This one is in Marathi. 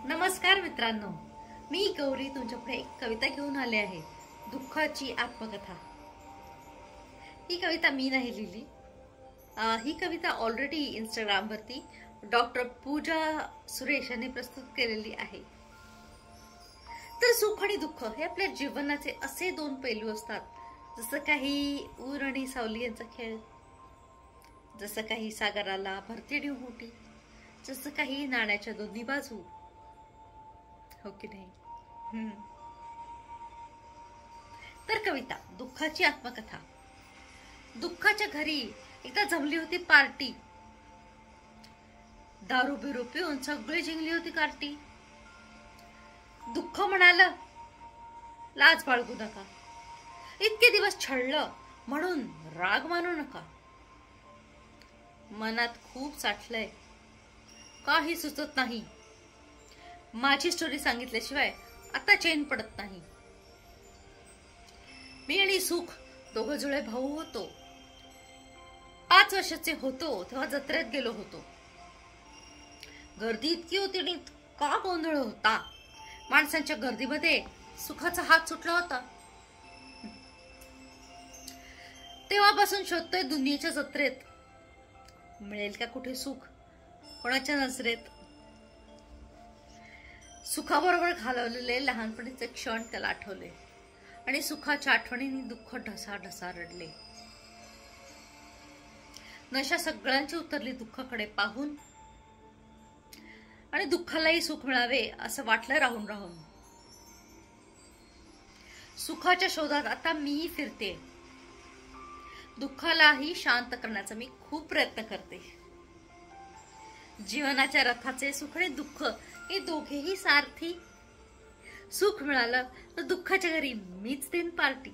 नमस्कार मित्रांनो, मी गौरी तुमच्यापुढे एक कविता घेऊन आले आहे. दुःखाची आत्मकथा. ही कविता मी नाही लिहिली. ही कविता ऑलरेडी इंस्टाग्राम वरती डॉक्टर पूजा सुरेश यांनी प्रस्तुत केलेली आहे. तर सुख आणि दुःख हे आपल्या जीवनाचे असे दोन पैलू असतात, जसं काही ऊर आणि सावली यांचा खेळ, जसं काही सागराला भरती आणि मोठी, जसं काही नाण्याच्या दोन्ही बाजू. हो की नाही? तर कविता दुःखाची आत्मकथा. दुःखाच्या घरी एकदा जमली होती पार्टी. दारू बिरू पिऊन सगळी जिंकली होती कार्टी. दुःख म्हणाल, लाज बाळगू नका, इतके दिवस छळलं म्हणून राग मानू नका. मनात खूप साठलंय, काही सुचत नाही. माझी स्टोरी सांगितल्याशिवाय आता चैन पडत नाही. मी आणि सुख दोघं जुळे भाऊ होतो. 5 वर्षाचे होतो तेव्हा जत्रेत गेलो होतो. गर्दी इतकी होती आणि इतका गोंधळ होता. माणसांच्या गर्दीमध्ये सुखाचा हात सुटला होता. तेव्हापासून शोधतोय दुनियेच्या जत्रेत, मिळेल का कुठे सुख कोणाच्या नजरेत. सुखाबरोबर घालवलेले लहानपणीचे क्षण त्याला आठवले आणि सुखाच्या आठवणींनी दुःख ढसाढसा रडले. नशा सगळ्यांची उतरली दुःखाकडे पाहून, आणि दुःखालाही सुख मिळावे असं वाटलं राहून राहून. सुखाच्या शोधात आता मीही फिरते. दुःखालाही शांत करण्याचा मी खूप प्रयत्न करते. जीवनाच्या रथाचे सुख आणि दुःख हे दोघेही सारथी. सुख मिळालं तर दुःखाच्या घरी मीच देईन पार्टी.